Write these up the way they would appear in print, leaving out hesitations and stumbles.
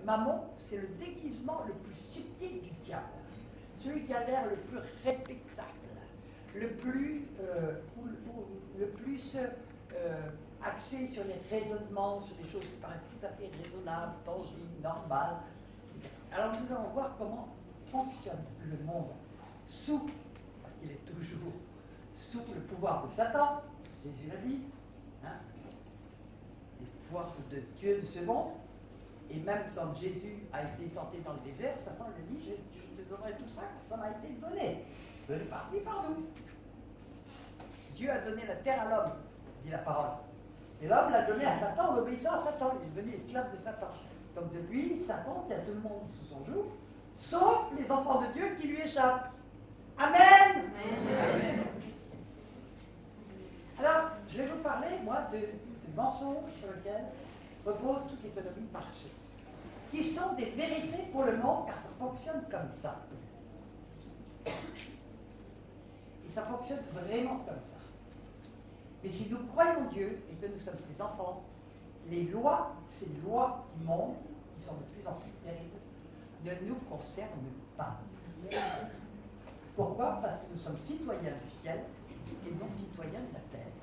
Mammon, c'est le déguisement le plus subtil du diable. Celui qui a l'air le plus respectable, le plus axé sur les raisonnements, sur des choses qui paraissent tout à fait raisonnables, tangibles, normales. Alors nous allons voir comment fonctionne le monde parce qu'il est toujours sous le pouvoir de Satan, Jésus l'a dit, le pouvoir de Dieu de ce monde. Et même quand Jésus a été tenté dans le désert, Satan lui dit, je te donnerai tout ça, ça m'a été donné. Donné par qui? Par nous. Dieu a donné la terre à l'homme, dit la parole. Et l'homme l'a donné à Satan en obéissant à Satan. Il est devenu esclave de Satan. Donc depuis, Satan tient tout le monde sous son joug, sauf les enfants de Dieu qui lui échappent. Amen. Amen. Alors, je vais vous parler, moi, de mensonges sur lesquels repose toute l'économie de marché, qui sont des vérités pour le monde, car ça fonctionne comme ça. Et ça fonctionne vraiment comme ça. Mais si nous croyons Dieu et que nous sommes ses enfants, ces lois du monde, qui sont de plus en plus terribles, ne nous concernent pas. Pourquoi? Parce que nous sommes citoyens du ciel et non citoyens de la terre.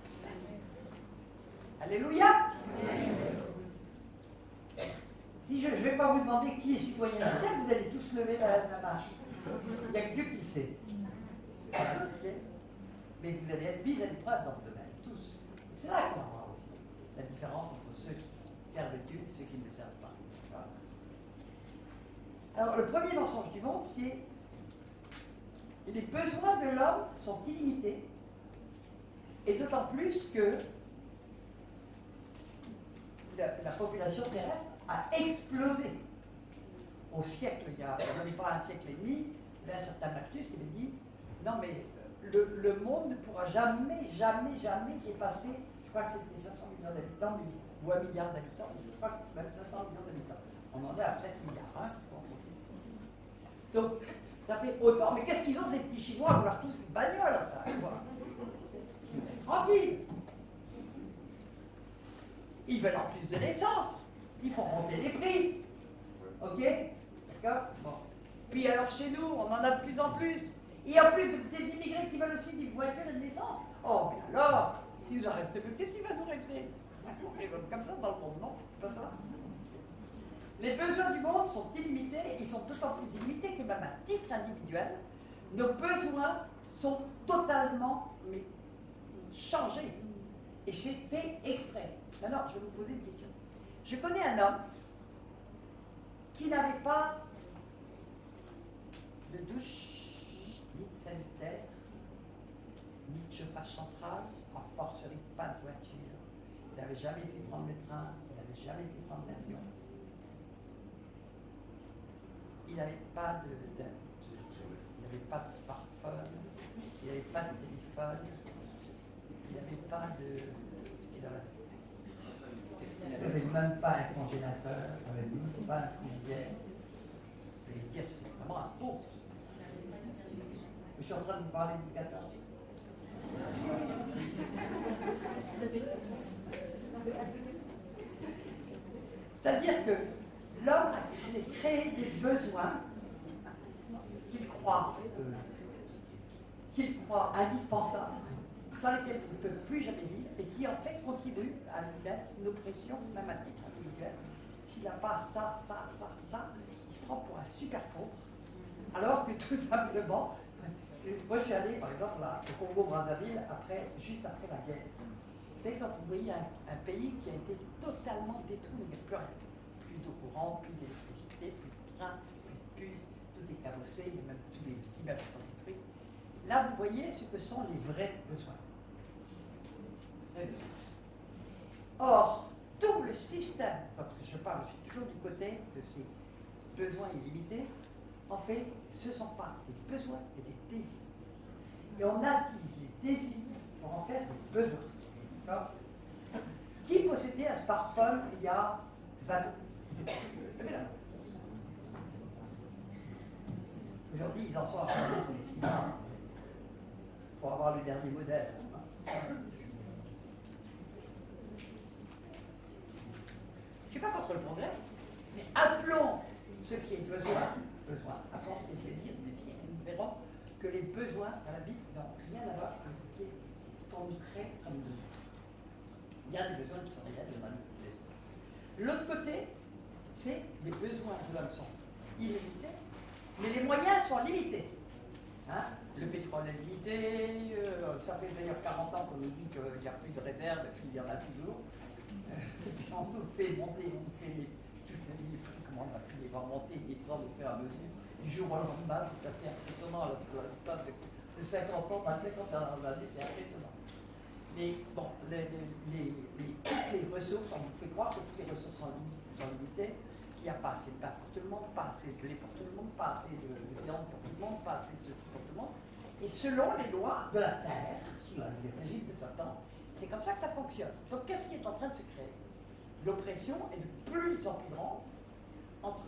Alléluia. Si je ne vais pas vous demander qui est citoyen du ciel, vous allez tous lever la main. Il n'y a que Dieu qui le sait. Okay. Mais vous allez être mis à l'épreuve dans ce domaine, tous. Et c'est là qu'on va voir aussi la différence entre ceux qui servent Dieu et ceux qui ne le servent pas. Voilà. Alors, le premier mensonge du monde, c'est les besoins de l'homme sont illimités, et d'autant plus que la population terrestre a explosé. Au siècle, il y a pas un siècle et demi, il y avait un certain Malthus qui avait dit non, mais le monde ne pourra jamais dépasser, je crois que c'était 500 millions d'habitants, ou 1 milliard d'habitants, mais je crois que c'est même 500 millions d'habitants. On en est à 7 milliards. Hein, donc, ça fait autant. Mais qu'est-ce qu'ils ont, ces petits Chinois, à vouloir tous une bagnole, enfin, tranquille. Ils veulent en plus de l'essence. Ils font monter les prix. Ok? D'accord? Bon. Puis alors chez nous, on en a de plus en plus. Et en plus des immigrés qui veulent aussi des voitures et de l'essence. Oh, mais alors, il nous en reste plus. Qu'est-ce qu'il va nous rester? Comme ça dans le monde, non? Pas ça. Les besoins du monde sont illimités. Ils sont d'autant plus illimités que même à titre individuel, nos besoins sont totalement changés. Et c'est fait exprès. Maintenant, je vais vous poser une question. Je connais un homme qui n'avait pas de douche, ni de sanitaire, ni de chauffage central, en forcerie pas de voiture. Il n'avait jamais pu prendre le train, il n'avait jamais pu prendre l'avion. Il n'avait pas de smartphone, il n'avait pas de téléphone, il n'avait pas de... Il n'avait même pas un congélateur, il n'avait même pas un frigidaire. Je vais dire, c'est vraiment un pauvre. Je suis en train de vous parler du 14. C'est-à-dire que l'homme a créé des besoins qu'il croit indispensables, sans lesquels il ne peut plus jamais vivre, et qui en fait contribuent à lui mettre une oppression, même à titre individuel. S'il n'a pas ça, il se prend pour un super pauvre, alors que tout simplement, moi je suis allé par exemple au Congo-Brazzaville juste après la guerre. Vous savez, quand vous voyez un pays qui a été totalement détruit, il n'y a plus rien, plus d'eau courante, plus d'électricité, plus de train, plus de puces, tout est cabossé, même tous les immeubles sont détruits. Là, vous voyez ce que sont les vrais besoins. Or, tout le système, quand je suis toujours du côté de ces besoins illimités, en fait, ce ne sont pas des besoins, mais des désirs. Et on attise les désirs pour en faire des besoins. D'accord? Qui possédait un smartphone il y a 20 ans? Aujourd'hui, ils en sont à faire tous les 6 mois pour avoir le dernier modèle. Je ne suis pas contre le progrès, mais appelons selon ce qui est besoin, après ce qui est désir, et nous verrons que les besoins dans la Bible n'ont rien à voir avec ce qui est concret comme besoin. Il y a des besoins qui sont réels de manipulation. L'autre côté, c'est les besoins de l'homme sont illimités, mais les moyens sont limités. Hein? Le pétrole est limité, ça fait d'ailleurs 40 ans qu'on nous dit qu'il n'y a plus de réserve, et puis il y en a toujours. Et puis on nous fait monter, on nous fait les prix, comment on a pu les voir monter, descendre au fur et à mesure. Du jour au lendemain, c'est assez impressionnant, la stade de 50 ans, dans 50 années, c'est impressionnant. Mais bon, toutes les ressources, on vous fait croire que toutes les ressources sont limitées, qu'il n'y a pas assez de pain pour tout le monde, pas assez de lait pour tout le monde, pas assez de viande pour tout le monde, pas assez de ceci pour tout le monde. Et selon les lois de la terre, sous le régime de Satan, c'est comme ça que ça fonctionne. Donc qu'est-ce qui est en train de se créer? L'oppression est de plus en plus grande entre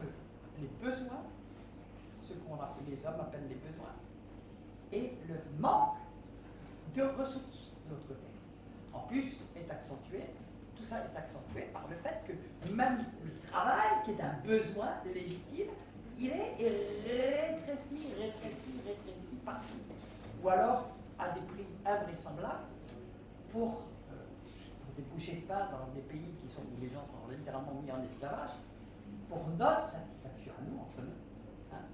les besoins, ce qu'on les hommes appellent les besoins, et le manque de ressources de l'autre côté. En plus, est accentué, tout ça est accentué par le fait que même le travail, qui est un besoin légitime, il est rétréci partout. Ou alors à des prix invraisemblables pour des bouchées de pain dans des pays où les gens sont littéralement mis en esclavage, pour notre satisfaction à nous, entre nous. Hein.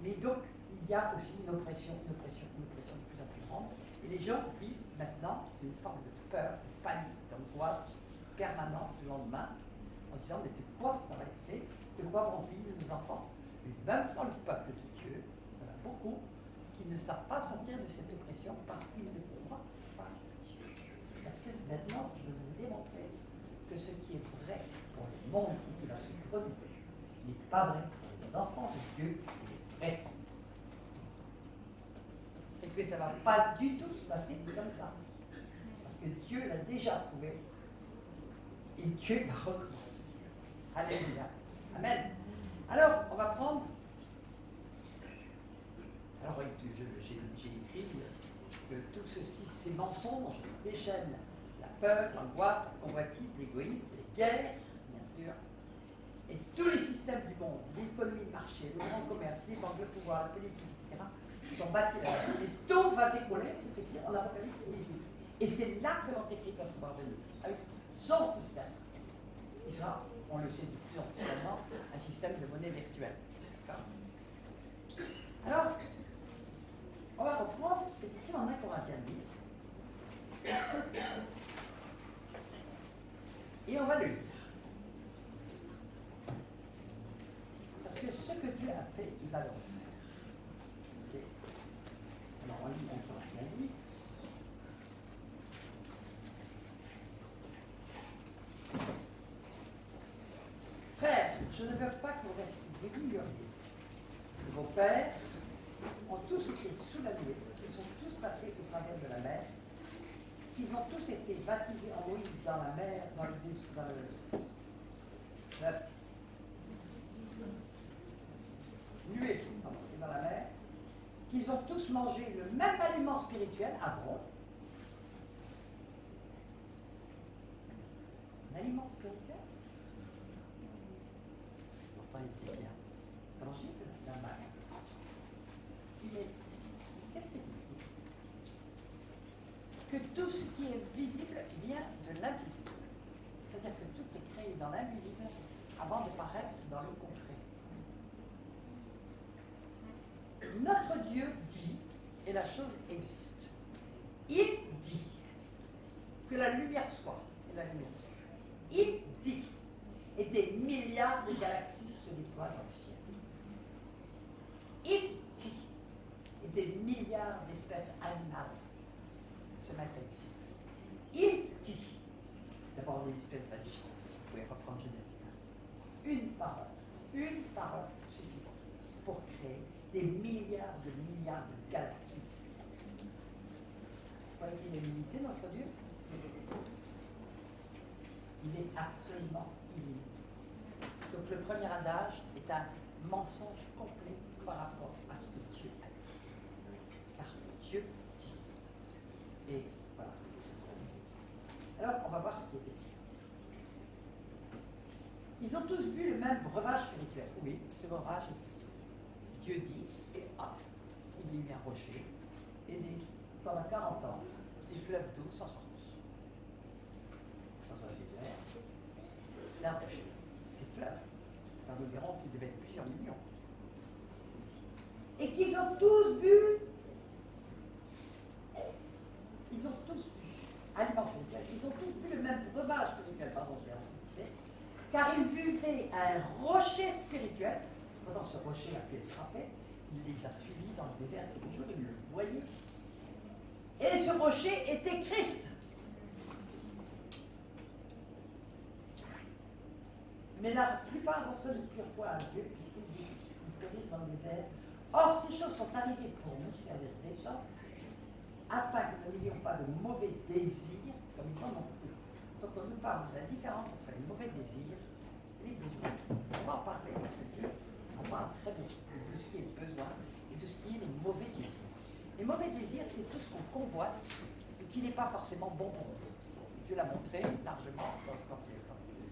Mais donc, il y a aussi une oppression de plus en plus grande. Et les gens vivent maintenant une forme de peur, de panique, d'angoisse permanente du lendemain, en se disant, mais de quoi ça va être fait? De quoi vont vivre nos enfants? Et même dans le peuple de Dieu, il y en a beaucoup qui ne savent pas sortir de cette oppression parce qu'ils ne croient pas. Parce que maintenant, je vais vous démontrer que ce qui est vrai pour le monde qui va se produire n'est pas vrai pour les enfants de Dieu, il est vrai. Et que ça ne va pas du tout se passer comme ça. Parce que Dieu l'a déjà prouvé. Et Dieu va recommencer. Alléluia. Amen. Alors, on va prendre. Alors, j'ai écrit que tout ceci, ces mensonges déchaînent la peur, l'angoisse, la convoitise, l'égoïsme, les guerres, bien sûr, et tous les systèmes du monde, l'économie de marché, le grand commerce, les banques de pouvoir, la politique, etc., sont bâtis là-dessus. Et tout va s'écrouler, c'est écrit en Apocalypse 18. Et c'est là que l'Antéchrist va pouvoir venir, avec son système, qui sera, on le sait de plus en plus maintenant, un système de monnaie virtuelle. D'accord? Alors, on va reprendre ce qui est écrit en 1 Corinthiens 10. Et on va le lire. Parce que ce que Dieu a fait, il va le refaire. Okay. Alors on lit 1 Corinthiens 10. Frères, je ne veux pas que vous restiez dégueulassés. Vos pères ont tous été sous la nuée, ils sont tous passés au travers de la mer, qu'ils ont tous été baptisés en Moïse dans la mer, dans nuée, dans la mer, qu'ils ont tous mangé le même aliment spirituel, Aaron. L'aliment spirituel, pourtant il était bien tangible, la mer. Mais qu'est-ce qu'il dit? Que tout ce qui est visible vient de l'invisible. C'est-à-dire que tout est créé dans l'invisible avant de paraître dans le concret. Notre Dieu dit, et la chose existe. Il dit que la lumière soit, et la lumière soit. Il dit, et des milliards de galaxies se déploient dans le ciel. Il dit, et des milliards d'espèces animales se mettent à exister. Il dit, d'abord les espèces végétales, vous pouvez reprendre Genèse. Une parole suffit pour créer des milliards de galaxies. Vous voyez qu'il est limité, notre Dieu? Il est absolument illimité. Donc le premier adage est un mensonge complet par rapport à ce que Dieu a dit. Car Dieu dit. Et voilà. Alors, on va voir ce qui est écrit. Ils ont tous bu le même breuvage spirituel. Oui, ce breuvage, Dieu dit, et hop, il y a eu un rocher, et pendant 40 ans, des fleuves d'eau sont sortis. Dans un désert, d'un rocher, des fleuves, dans environ qui devaient être plusieurs millions. Et qu'ils ont tous bu, ils ont tous bu, alimentés, ils ont tous bu le même breuvage spirituel, pardon, j'ai anticipé, car ils buvaient un rocher spirituel. Pendant ce rocher a pu être frappé, il les a suivis dans le désert tous les jours, il le voyait. Et ce rocher était Christ. Mais la plupart d'entre eux ne purent point à Dieu, puisqu'ils périrent dans le désert. Or, ces choses sont arrivées pour nous servir d'exemple, afin que nous n'ayons pas de mauvais désirs, comme ils n'en ont plus. Donc, on nous parle de la différence entre les mauvais désirs et les besoins. On va en parler, parce que on parle très bien de ce qui est besoin et de ce qui est les mauvais désirs. Les mauvais désirs, c'est tout ce qu'on convoite et qui n'est pas forcément bon pour nous. Dieu l'a montré largement quand le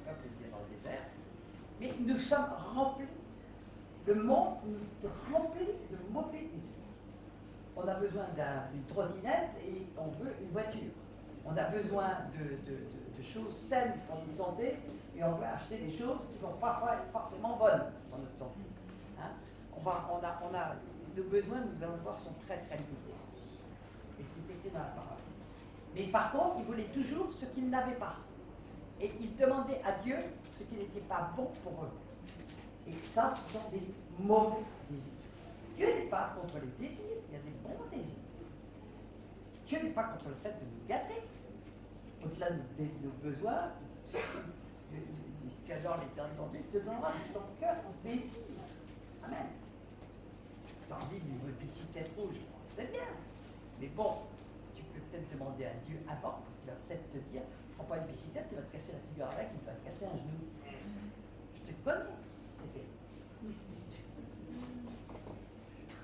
peuple était dans le désert. Mais nous sommes remplis, le monde nous remplit de mauvais désirs. On a besoin d'une trottinette et on veut une voiture. On a besoin de choses saines pour notre santé et on veut acheter des choses qui ne vont pas être forcément bonnes pour notre santé. Hein? Nos besoins, nous allons le voir, sont très très limités. Et c'est écrit dans la parole. Mais par contre, ils voulaient toujours ce qu'ils n'avaient pas. Et ils demandaient à Dieu ce qui n'était pas bon pour eux. Et ça, ce sont des mauvais désirs. Dieu n'est pas contre les désirs, il y a des bons désirs. Dieu n'est pas contre le fait de nous gâter. Au-delà de nos besoins, si tu adores l'éternel, Dieu te donnera de ton cœur ton désir. Amen. Tu as envie d'une bicyclette rouge, c'est bien. Mais bon, tu peux peut-être demander à Dieu avant, parce qu'il va peut-être te dire, prends pas une bicyclette, tu vas te casser la figure avec, il va te casser un genou. Je te connais.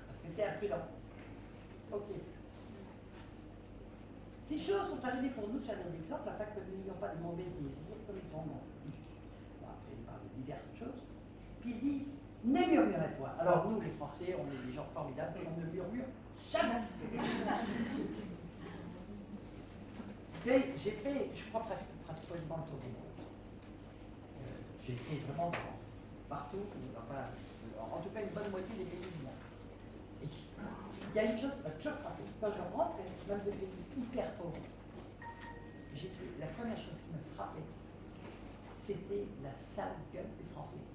Parce que tu es imprudent. Ok. Ces choses sont arrivées pour nous, ça donne l'exemple, afin que nous n'ayons pas de mauvais désirs comme ils en ont. Il parle de diverses choses. Puis il dit, ne murmurez point. Alors nous, les Français, on est des gens formidables, mais on ne murmure jamais. Tu sais, j'ai fait, je crois pratiquement le tour du monde. J'ai été vraiment partout, enfin, en tout cas une bonne moitié des pays du monde. Et il y a une chose qui m'a toujours frappé. Quand je rentre, même de pays hyper pauvres, la première chose qui me frappait, c'était la sale gueule des Français.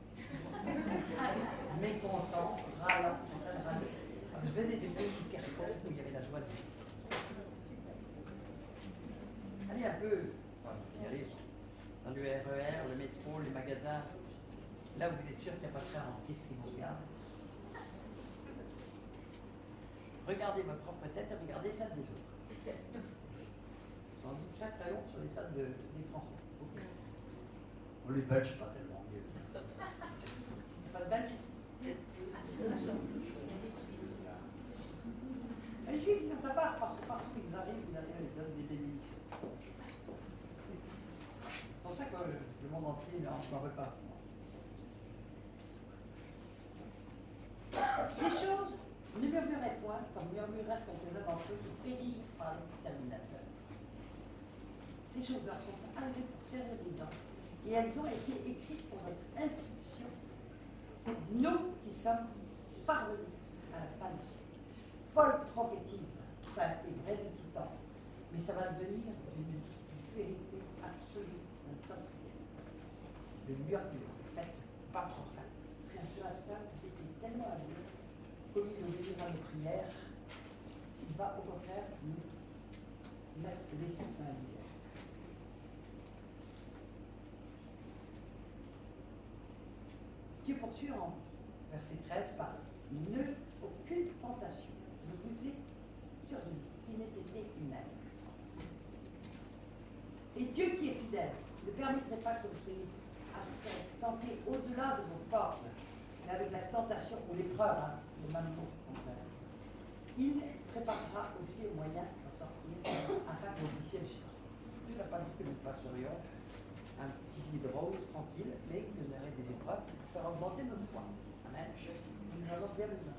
Mécontents, râlants, en train de râler. Je venais des pays hyper pauvres où il y avait la joie de vivre. Allez un peu, y aller dans le RER, le métro, les magasins, là où vous êtes sûr qu'il n'y a pas de frère en Christ qui vous regarde. Regardez votre propre tête et regardez celle des autres. J'en dis très très long sur l'état des Français. Okay. On les Belges, pas tellement mieux. Pas de Belges ici. Les Juifs, ils sont pas part parce que partout où ils arrivent, ils donnent des bénédictions. C'est pour ça que le monde entier n'en veut pas. Ces choses, ne murmurez point, comme murmurèrent quelques-uns d'entre eux qui périrent par l'exterminateur. Ces choses-là sont arrivées pour servir des hommes, et elles ont été écrites pour notre instruction. Nous qui sommes parvenus à la fin du siècle. Paul prophétise, ça a été vrai de tout temps, mais ça va devenir une vérité absolue dans le temps qui vient. Le murmure, le fait de pas trop faire. Cela était tellement à Dieu qu'au lieu de venir à nos prières, il va au contraire nous laisser dans la misère. Dieu poursuit en verset 13 par ne aucune tentation ne vous est survenue qui n'ait été humaine. Et Dieu qui est fidèle ne permettrait pas que vous soyez tentés au-delà de vos forces, mais avec la tentation ou l'épreuve, le même mot. Il préparera aussi le moyen d'en sortir afin que vous puissiez le supporter. Dieu n'a pas dit que nous passerions un petit lit de rose tranquille, mais qui nous arrête des épreuves pour faire augmenter notre foi. Amen. Nous avons bien besoin.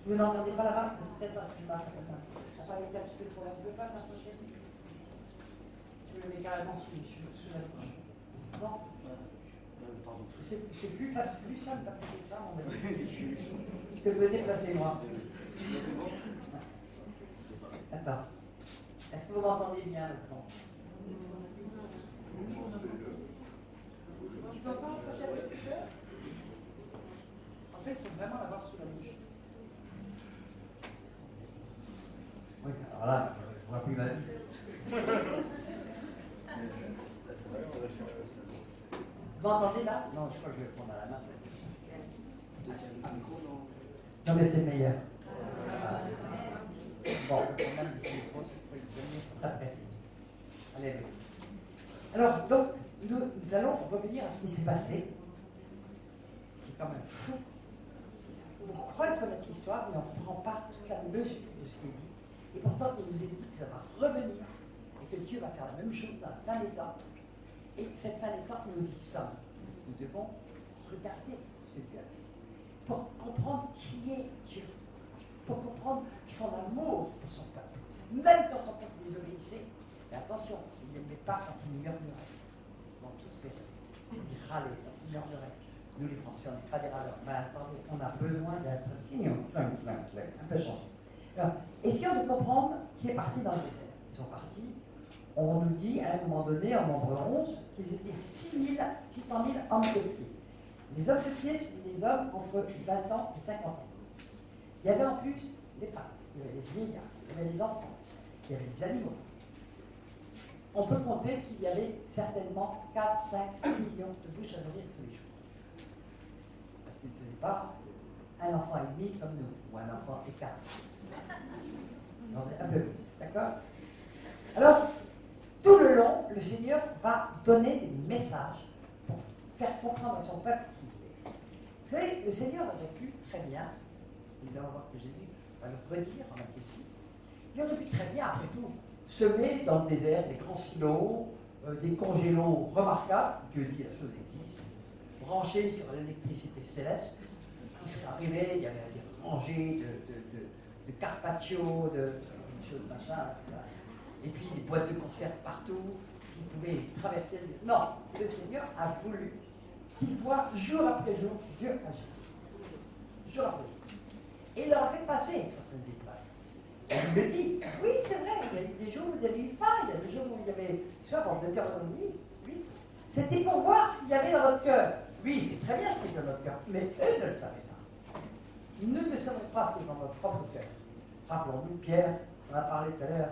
Vous n'entendez pas là-bas? Peut-être parce que je marche comme ça. Ça n'a pas été un petit peu trop là. Je ne peux pas s'approcher. Je le mets carrément sous la bouche. Non? C'est plus simple d'appliquer ça, mon ami. Je te peux déplacer, moi. Attends. Est-ce que vous m'entendez bien, le fond? Tu peux pas approcher avec le cœur? En fait, il faut vraiment l'avoir sous la bouche. Oui, alors là, je vois plus la vie. Vous m'entendez là? Non, je crois que je vais prendre à la main. Non, mais c'est meilleur. Bon, le problème du micro, c'est qu'il faut y venir. Allez, allez. Alors, donc, nous allons revenir à ce qui s'est passé. C'est quand même fou. On croit connaître l'histoire, mais on ne prend pas toute la mesure de ce qui est dit. Et pourtant, il nous est dit que ça va revenir et que Dieu va faire la même chose dans la fin des temps. Et cette fin des temps, nous y sommes. Nous devons regarder ce que Dieu a fait pour comprendre qui est Dieu, pour comprendre son amour pour son peuple. Même quand son peuple désobéissait, mais attention, il n'aimait pas quand il murmurait. Ils ont tous péché. Il râlait quand il murmurait. Nous, les Français, on n'est pas des râleurs. Mais attendez, on a besoin d'être un peu changé. Alors, essayons de comprendre qui est parti dans le désert. Ils sont partis. On nous dit à un moment donné, en nombre 11, qu'ils étaient 600 000 hommes de pied. Les hommes de pied, c'était des hommes entre 20 ans et 50 ans. Il y avait en plus des femmes, il y avait des vieillards, il y avait des enfants, il y avait des animaux. On peut compter qu'il y avait certainement 4, 5, 6 millions de bouches à nourrir tous les jours. Parce qu'ils ne faisaient pas un enfant et demi comme nous, ou un enfant et 4. Non, c'est un peu plus, d'accord? Alors, tout le long, le Seigneur va donner des messages pour faire comprendre à son peuple qui il est. Vous savez, le Seigneur aurait pu très bien, et nous allons voir que Jésus va le redire en Matthieu 6, il aurait pu très bien, après tout, semer dans le désert des grands silos, des congélos remarquables, Dieu dit la chose existe, branchés sur l'électricité céleste. Il serait arrivé, il y avait des rangées de carpaccio, de choses machin, etc. Et puis des boîtes de conserve partout, qui pouvaient traverser le... Non, le Seigneur a voulu qu'il voit jour après jour Dieu agir. Jour après jour. Et il leur a fait passer certaines épreuves. Et il le dit, oui, c'est vrai, il y a eu des jours où il y avait eu faim, il y a des jours où il y avait soif, on peut dire oui. C'était pour voir ce qu'il y avait dans notre cœur. Oui, c'est très bien ce qu'il y a dans notre cœur, mais eux ne le savaient pas. Nous ne savons pas ce qu'il y a dans notre propre cœur. Rappelons-nous, Pierre, on a parlé tout à l'heure,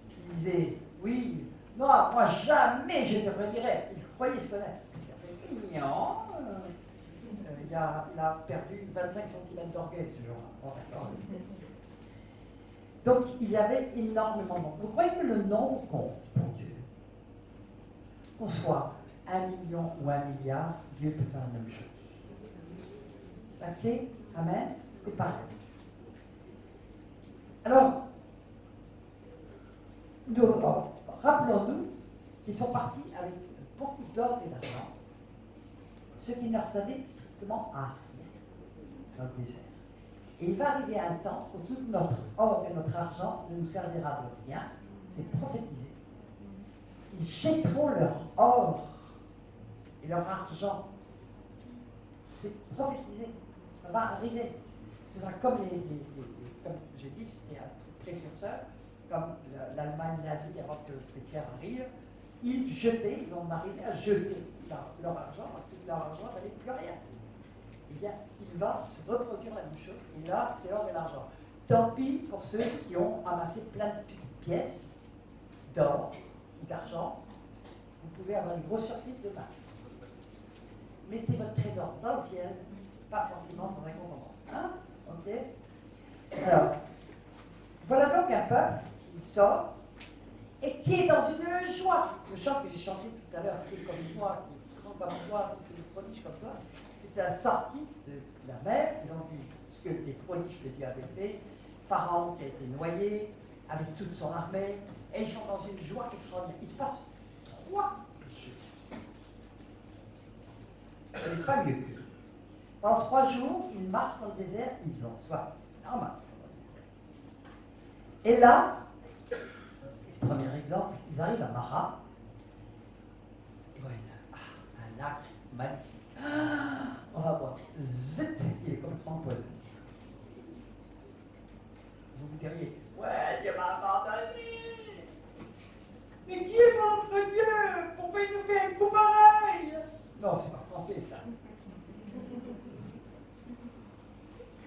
qui disait, oui, non, moi jamais je te redirai. Il croyait se connaître. Il a perdu 25 cm d'orgueil ce jour-là. Oh, d'accord. Donc, il y avait énormément de monde. Vous croyez que le nombre compte pour Dieu? Qu'on soit 1 million ou 1 milliard, Dieu peut faire la même chose. Ok? Amen? C'est pareil. Alors, rappelons-nous qu'ils sont partis avec beaucoup d'or et d'argent, ce qui ne leur servait strictement à rien dans le désert. Et il va arriver un temps où tout notre or et notre argent ne nous servira de rien, c'est prophétisé. Ils jetteront leur or et leur argent. C'est prophétisé, ça va arriver. Ce sera comme comme j'ai dit, c'était un truc précurseur, comme l'Allemagne nazie avant que Hitler arrive. Ils en arrivaient à jeter leur argent parce que leur argent n'avait plus rien. Eh bien, il va se reproduire la même chose, et là, c'est l'or et l'argent. Tant pis pour ceux qui ont amassé plein de petites pièces d'or ou d'argent. Vous pouvez avoir une grosse surprise demain. Mettez votre trésor dans le ciel, pas forcément dans un compte en banque. Hein? Ok? Alors, voilà donc un peuple qui sort et qui est dans une joie. Le chant que j'ai chanté tout à l'heure, qui est comme toi, qui est grand comme toi, qui fait des prodiges comme toi, c'est la sortie de la mer. Ils ont vu ce que les prodiges que Dieu avait fait. Pharaon qui a été noyé avec toute son armée, et ils sont dans une joie extraordinaire. Il se passe 3 Ce n'est pas mieux qu'eux. Pendant 3 jours, ils marchent dans le désert, ils ont soif. C'est normal. Et là, premier exemple, ils arrivent à Mara. Et voilà, un lac magnifique. On va voir. Zut, il est complètement poisonné. Vous vous diriez, ouais, Dieu m'a abandonné. Mais qui est votre Dieu? Pourquoi il nous fait un coup pareil? Non, c'est pas français ça.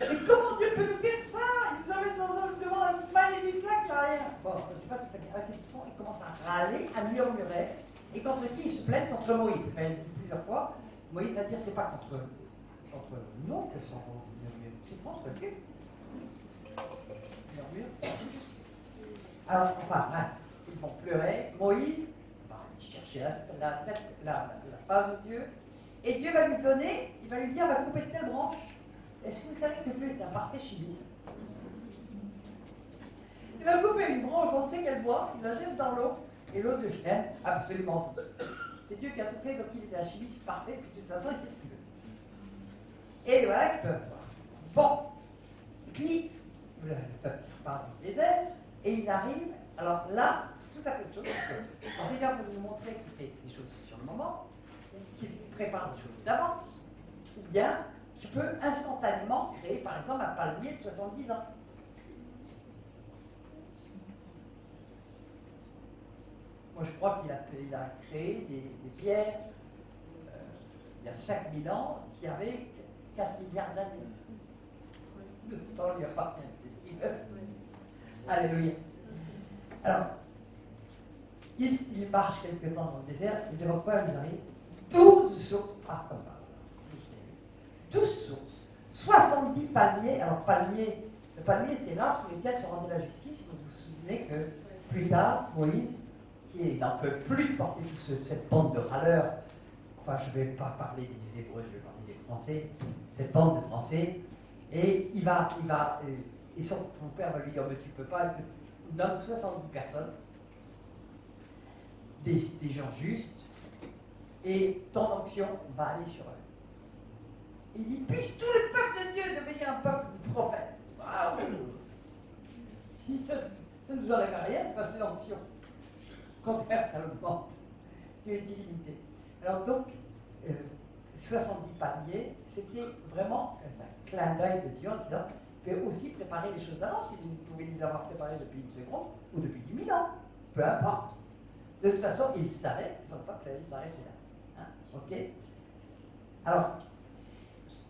Mais comment Dieu peut nous faire ça? Il nous amène devant un magnifique lac, il n'y a rien. Bon, c'est pas tout à fait la question. Il commence à râler, à murmurer. Et contre qui il se plaint? Contre Moïse. Il dit plusieurs fois. Moïse va dire c'est pas contre nous que son murmure, c'est contre Dieu. Murmure. Alors, enfin, bref, ils vont pleurer. Moïse va chercher la face de Dieu. Et Dieu va lui donner, il va lui dire, va couper telle branche. Est-ce que vous savez que Dieu est un parfait chimiste? Il va couper une branche, on ne sait qu'elle boit, il la jette dans l'eau, et l'eau devient absolument tout. C'est Dieu qui a tout fait, donc il est un chimiste parfait, puis de toute façon, il fait ce qu'il veut. Et voilà, ils peuvent voir. Bon. Puis, le peuple repart du désert, et il arrive, alors là, c'est tout à fait autre chose. Le Seigneur veut nous montrer qu'il fait des choses sur le moment, qu'il prépare des choses d'avance, ou bien qui peut instantanément créer, par exemple, un palmier de 70 ans. Moi, je crois qu'il a créé des pierres il y a 5000 ans qui avaient 4 milliards d'années. Le temps lui appartient, c'est ce qu'il veut. Alléluia. Alors, il marche quelque temps dans le désert, il développe pas une arrive 12 sources, comme ça. 12 sources, 70 palmiers. Alors, le palmier, c'est l'arbre sur lequel se rendait la justice. Vous vous souvenez que plus tard, Moïse, qui n'en peut plus de porter toute cette bande de râleurs, enfin, je ne vais pas parler des Hébreux, je vais parler des Français, cette bande de Français, et et son père va lui dire, mais tu ne peux pas, il nomme 70 personnes, des gens justes, et ton onction va aller sur eux. Il dit, puisse tout le peuple de Dieu devenir un peuple de prophètes. Waouh! Ça ne nous enlève rien de passer l'onction. Au contraire, ça l'augmente. Dieu est illimité. Alors donc, 70 palmiers, c'était vraiment un clin d'œil de Dieu en disant, il peut aussi préparer les choses d'avance. Il pouvait les avoir préparées depuis une seconde ou depuis 10 000 ans. Peu importe. De toute façon, il savait que son peuple allait s'arrêter là. Hein? Ok? Alors,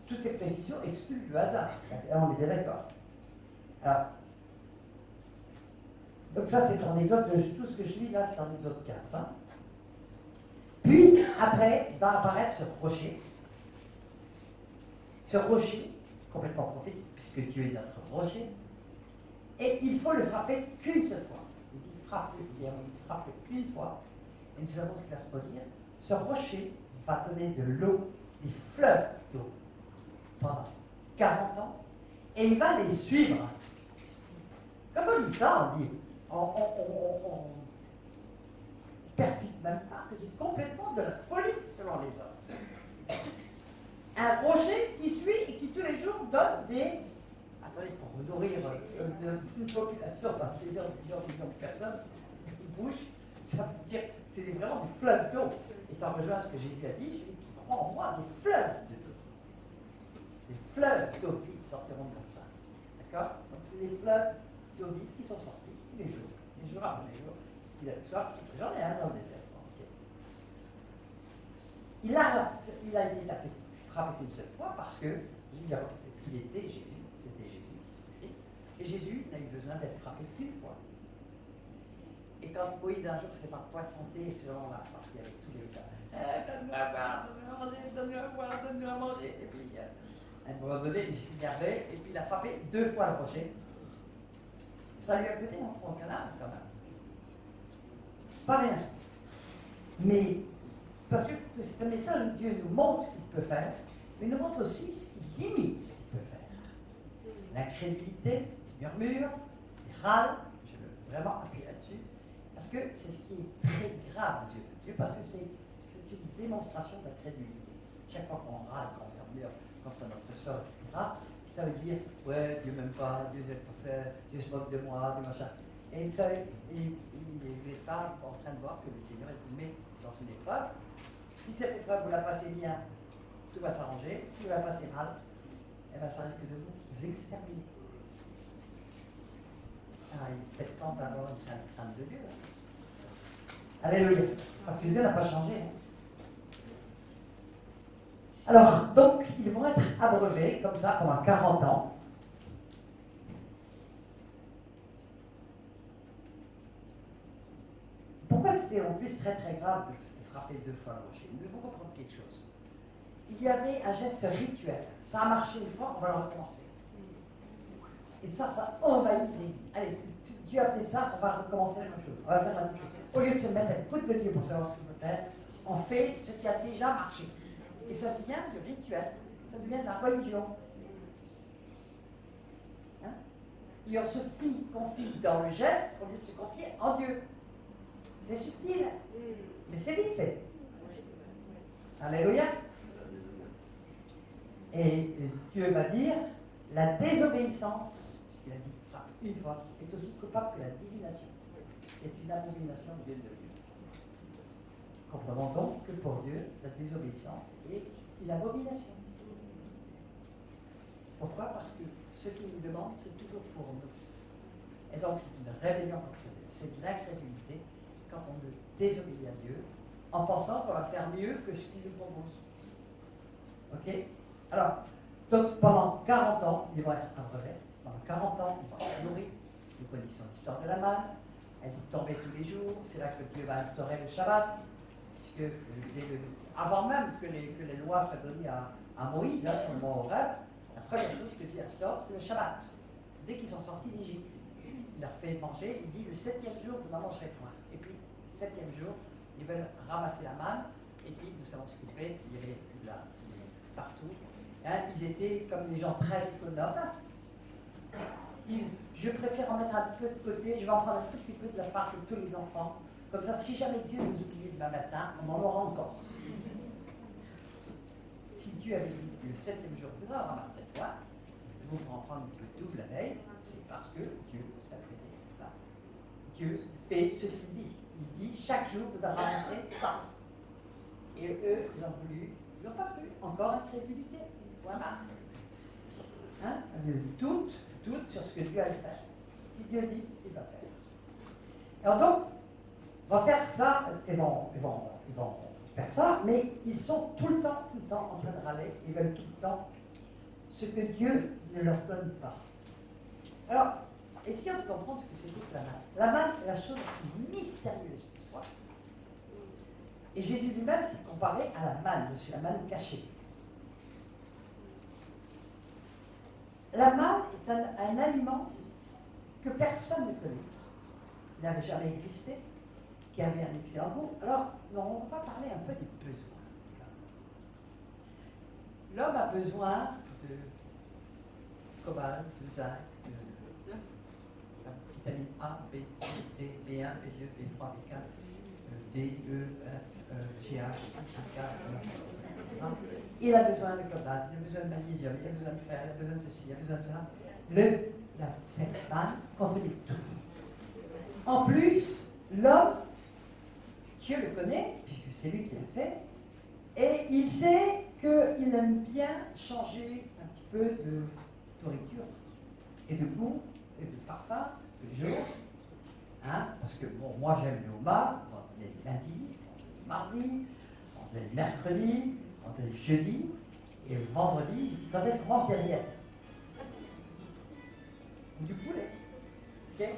toutes ces précisions excluent le hasard. On est bien d'accord. Alors, donc ça c'est en Exode, tout ce que je lis là c'est en Exode 15. Hein. Puis, après, va apparaître ce rocher. Ce rocher, complètement prophétique, puisque Dieu est notre rocher, et il faut le frapper qu'une seule fois. Il dit frapper qu'une fois, et nous savons ce qu'il va se produire. Ce rocher va donner de l'eau, des fleuves d'eau, pendant 40 ans, et il va les suivre. Quand on lit ça, on dit, on percute même pas que c'est complètement de la folie selon les hommes. Un rocher qui suit et qui tous les jours donne des... Attendez, pour nourrir une population d'un plusieurs millions de personnes, une bouche, ça veut dire c'est vraiment des fleuves d'eau. Et ça rejoint ce que Jésus a dit, celui qui croit en moi, des fleuves d'eau. Des fleuves d'eau vive sortiront comme ça. D'accord? Donc c'est des fleuves d'eau vive qui sont sortis tous les jours après les jours. Parce qu'il a soif, j'en ai un dans le désert. Okay. Il a été frappé qu'une seule fois parce que il était Jésus, c'était Jésus, et Jésus n'a eu besoin d'être frappé qu'une fois. Et quand Moïse un jour s'est pas poissonté selon la parce qu'il y avait tous les cas, donne-moi à boire, donne-moi à manger, donne-moi à boire, donne-moi à manger, et puis à un moment donné, il s'est énervé, et puis il a frappé 2 fois le rocher. Ça lui a coûté un gros canard quand même. Pas rien. Mais, parce que c'est un message où Dieu nous montre ce qu'il peut faire, mais il nous montre aussi ce qui limite ce qu'il peut faire. L'incrédulité, le murmure, les râles, je veux vraiment appuyer là-dessus, parce que c'est ce qui est très grave aux yeux de Dieu, parce que c'est une démonstration d'incrédulité. Chaque fois qu'on râle, qu'on murmure contre notre sort, etc., ça veut dire, ouais, Dieu m'aime pas, Dieu n'est pas fait, Dieu se moque de moi, du machin. Et vous savez, les femmes sont en train de voir que le Seigneur vous met dans une épreuve. Si cette épreuve, vous la passez bien, tout va s'arranger. Si vous la passez mal, eh bien, ça risque de vous exterminer. Ah, il est peut-être temps d'avoir une sainte crainte de Dieu. Hein. Alléluia. Parce que Dieu n'a pas changé. Hein. Alors, donc, ils vont être abreuvés, comme ça, pendant 40 ans. Pourquoi c'était en plus très très grave de frapper 2 fois le rocher? Nous devons comprendre quelque chose. Il y avait un geste rituel. Ça a marché une fois, on va le recommencer. Et ça envahit l'église. Allez, Dieu a fait ça, on va recommencer la même chose. On va faire la même chose. Au lieu de se mettre à l'écoute de Dieu pour savoir ce qu'il faut faire, on fait ce qui a déjà marché. Et ça devient du rituel, ça devient de la religion. Hein? Et on se confie dans le geste au lieu de se confier en Dieu. C'est subtil, mais c'est vite fait. Alléluia. Et Dieu va dire, la désobéissance, puisqu'il a dit frappe une fois, est aussi coupable que la divination. C'est une abomination de Dieu. Comprenons donc que pour Dieu, cette désobéissance est une abomination. Pourquoi? Parce que ce qu'il nous demande, c'est toujours pour nous. Et donc c'est une rébellion contre Dieu. C'est de l'incrédulité quand on désobéit à Dieu en pensant qu'on va faire mieux que ce qu'il nous propose. Ok? Alors, donc pendant 40 ans, ils vont être abreuvés. Pendant 40 ans, ils vont être nourris. Nous connaissons l'histoire de la manne. Elle est tombée tous les jours. C'est là que Dieu va instaurer le Shabbat. Puisque avant même que les lois soient données à Moïse, sur le mont Horeb, la première chose que Dieu instaure, c'est le Shabbat. Dès qu'ils sont sortis d'Égypte, il leur fait manger. Il dit, le 7e jour, vous n'en mangerez point. Et puis, le 7e jour, ils veulent ramasser la manne. Et puis, nous savons ce qu'ils fait. Il y avait plus là, partout. Hein, ils étaient comme des gens très économes. Je préfère en mettre un peu de côté, je vais en prendre un tout petit peu de la part de tous les enfants. Comme ça, si jamais Dieu nous oublie demain matin, on en aura encore. Si Dieu avait dit que le 7e jour, vous en ramasserez quoi, vous en prendre le double la veille, c'est parce que Dieu s'apprêtait ça. Dieu fait ce qu'il dit. Il dit, chaque jour, vous en ramasserez ça. Et eux, ils ont voulu, ils n'ont pas cru. Encore incrédulité. Voilà. Hein? Tout sur ce que Dieu allait faire. Si Dieu dit, il va faire. Alors donc, on va faire ça, ils vont faire ça, mais ils sont tout le temps en train de râler, ils veulent tout le temps ce que Dieu ne leur donne pas. Alors, essayons de comprendre ce que c'est que la manne. La manne est la chose la plus mystérieuse qui soit. Et Jésus lui-même s'est comparé à la manne, je suis la manne cachée. La manne est un aliment que personne ne connaît. Il n'avait jamais existé, qui avait un excellent goût. Alors, on va parler un peu des besoins. L'homme a besoin de cobalt, de zinc, de vitamine A, B, C, D, B1, B2, B3, B4, D, E, F, GH, K, il a besoin de cobalt, il a besoin de magnésium, il a besoin de fer, il a besoin de ceci, il a besoin de ça. Cette manne contient tout. En plus, l'homme, Dieu le connaît, puisque c'est lui qui l'a fait, et il sait qu'il aime bien changer un petit peu de nourriture, et de goût, et de parfum, tous les jours. Hein, parce que, bon, moi j'aime le homard, on est le lundi, on est le mardi, on est le mercredi, on est le jeudi, et le vendredi, je dis quand est-ce qu'on mange des rillettes? Ou du poulet. Ok?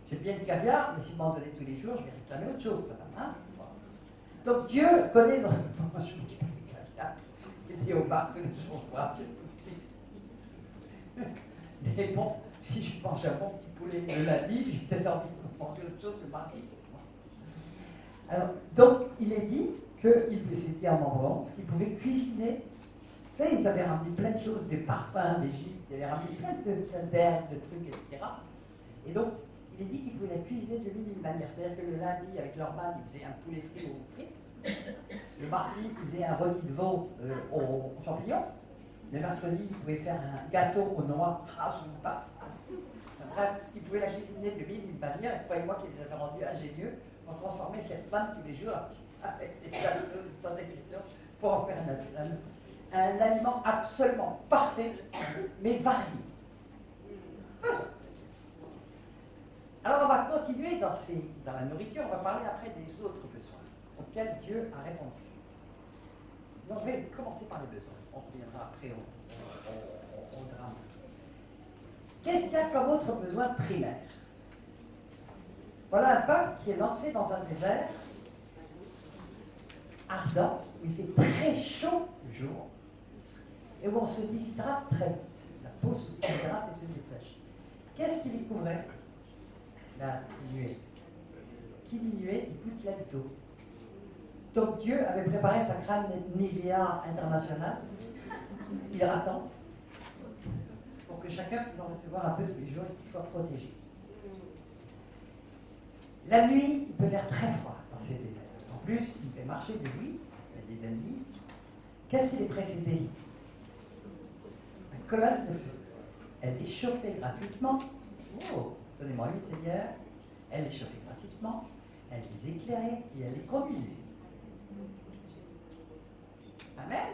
J'aime bien le caviar, mais si vous m'en donnez tous les jours, je vais réclamer autre chose quand même. Hein? Voilà. Donc Dieu connaît notre. Moi je ne dis pas le caviar, je dis au bar tous les jours, voilà, tout petit. Mais bon, si je mange un bon petit poulet le lundi, j'ai peut-être envie de manger autre chose le mardi. Alors, donc, il est dit qu'il s'était en Ambrose, qu'il pouvait cuisiner. Vous savez, ils avaient ramené plein de choses, des parfums d'Égypte, ils avaient ramené plein d'herbes, de trucs, etc. Et donc, il est dit qu'ils pouvaient la cuisiner de mille manières. C'est-à-dire que le lundi, avec leur manne, ils faisaient un poulet frit aux frites. Le mardi, il faisait un rôti de veau aux champignons. Le mercredi, il pouvait faire un gâteau aux noix. Ah, je ne sais pas. Bref, il pouvait la cuisiner de mille d'une manière. Et croyez-moi qu'il les avait rendus ingénieux pour transformer cette panne tous les jours avec des gâteaux, des protections, pour en faire un aliment absolument parfait, mais varié. Alors on va continuer dans la nourriture, on va parler après des autres besoins auxquels Dieu a répondu. Donc je vais commencer par les besoins, on reviendra après au drame. Qu'est-ce qu'il y a comme autre besoin primaire? Voilà un peuple qui est lancé dans un désert ardent, où il fait très chaud le jour, et où on se déshydrate très vite. La peau se déshydrate et se dessèche. Qu'est-ce qui les couvrait? La nuée. Qui dit nuée, dit gouttelettes d'eau. Donc Dieu avait préparé sa crème Nivea internationale, hydratante, pour que chacun puisse en recevoir un peu tous les jours et qu'il soit protégé. La nuit, il peut faire très froid dans ces déserts. En plus, il fait marcher de nuit, il y a des ennemis. Qu'est-ce qui les précédait? Une colonne de feu. Elle est chauffée gratuitement. Oh, donnez-moi une, Seigneur. Elle est chauffée gratuitement. Elle les éclairait et elle les conduisait. Amen.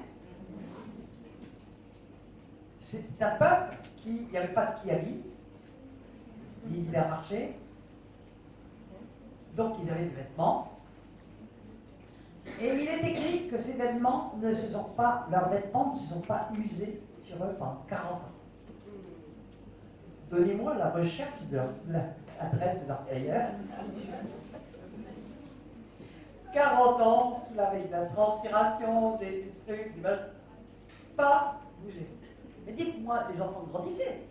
C'est un peuple il n'y avait pas de Kiali, ni d'hypermarché, donc ils avaient des vêtements. Et il est écrit que ces vêtements leurs vêtements ne se sont pas usés sur eux pendant 40 ans. Donnez-moi la recherche de l'adresse de leur tailleur. 40 ans sous la veille de la transpiration, des trucs, des machins. Pas bouger. Mais dites-moi, les enfants grandissaient.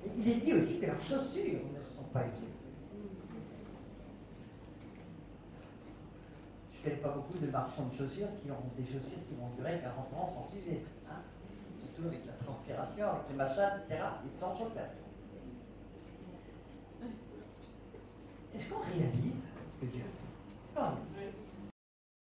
Et il est dit aussi que leurs chaussures ne se sont pas usées. Je ne connais pas beaucoup de marchands de chaussures qui ont des chaussures qui vont durer 40 ans sans s'user. Hein, surtout avec la transpiration, avec les machins, etc. Ils sont chauffeurs.